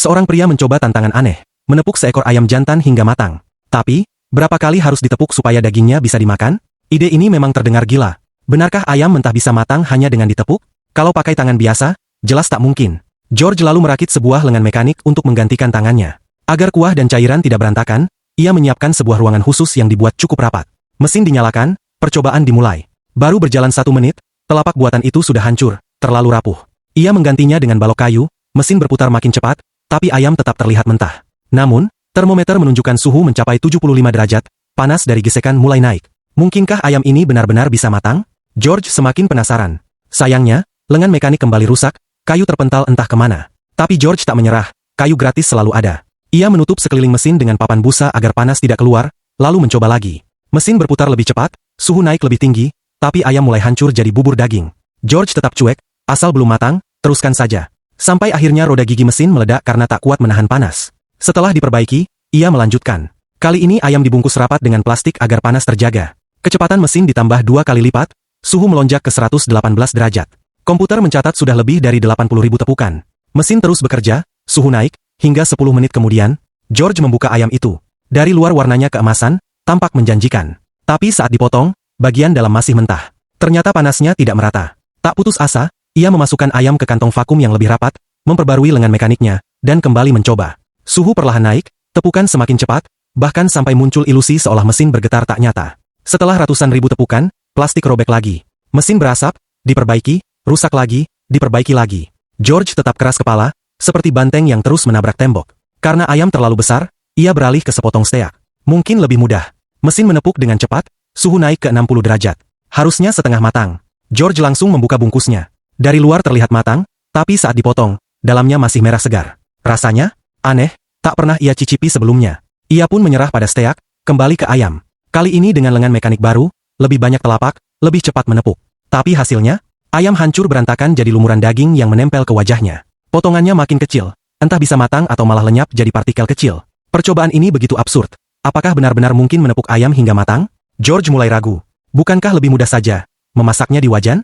Seorang pria mencoba tantangan aneh, menepuk seekor ayam jantan hingga matang. Tapi, berapa kali harus ditepuk supaya dagingnya bisa dimakan? Ide ini memang terdengar gila. Benarkah ayam mentah bisa matang hanya dengan ditepuk? Kalau pakai tangan biasa, jelas tak mungkin. George lalu merakit sebuah lengan mekanik untuk menggantikan tangannya. Agar kuah dan cairan tidak berantakan, ia menyiapkan sebuah ruangan khusus yang dibuat cukup rapat. Mesin dinyalakan, percobaan dimulai. Baru berjalan 1 menit, telapak buatan itu sudah hancur, terlalu rapuh. Ia menggantinya dengan balok kayu, mesin berputar makin cepat, tapi ayam tetap terlihat mentah. Namun, termometer menunjukkan suhu mencapai 75 derajat, panas dari gesekan mulai naik. Mungkinkah ayam ini benar-benar bisa matang? George semakin penasaran. Sayangnya, lengan mekanik kembali rusak, kayu terpental entah kemana. Tapi George tak menyerah, kayu gratis selalu ada. Ia menutup sekeliling mesin dengan papan busa agar panas tidak keluar, lalu mencoba lagi. Mesin berputar lebih cepat, suhu naik lebih tinggi, tapi ayam mulai hancur jadi bubur daging. George tetap cuek, asal belum matang, teruskan saja. Sampai akhirnya roda gigi mesin meledak karena tak kuat menahan panas. Setelah diperbaiki, ia melanjutkan. Kali ini ayam dibungkus rapat dengan plastik agar panas terjaga. Kecepatan mesin ditambah 2 kali lipat, suhu melonjak ke 118 derajat. Komputer mencatat sudah lebih dari 80.000 tepukan. Mesin terus bekerja, suhu naik, hingga 10 menit kemudian, George membuka ayam itu. Dari luar warnanya keemasan, tampak menjanjikan. Tapi saat dipotong, bagian dalam masih mentah. Ternyata panasnya tidak merata. Tak putus asa, ia memasukkan ayam ke kantong vakum yang lebih rapat, memperbarui lengan mekaniknya, dan kembali mencoba. Suhu perlahan naik, tepukan semakin cepat, bahkan sampai muncul ilusi seolah mesin bergetar tak nyata. Setelah ratusan ribu tepukan, plastik robek lagi. Mesin berasap, diperbaiki, rusak lagi, diperbaiki lagi. George tetap keras kepala, seperti banteng yang terus menabrak tembok. Karena ayam terlalu besar, ia beralih ke sepotong steak. Mungkin lebih mudah. Mesin menepuk dengan cepat, suhu naik ke 60 derajat. Harusnya setengah matang. George langsung membuka bungkusnya. Dari luar terlihat matang, tapi saat dipotong, dalamnya masih merah segar. Rasanya aneh, tak pernah ia cicipi sebelumnya. Ia pun menyerah pada steak, kembali ke ayam. Kali ini dengan lengan mekanik baru, lebih banyak telapak, lebih cepat menepuk. Tapi hasilnya, ayam hancur berantakan jadi lumuran daging yang menempel ke wajahnya. Potongannya makin kecil, entah bisa matang atau malah lenyap jadi partikel kecil. Percobaan ini begitu absurd. Apakah benar-benar mungkin menepuk ayam hingga matang? George mulai ragu. Bukankah lebih mudah saja memasaknya di wajan?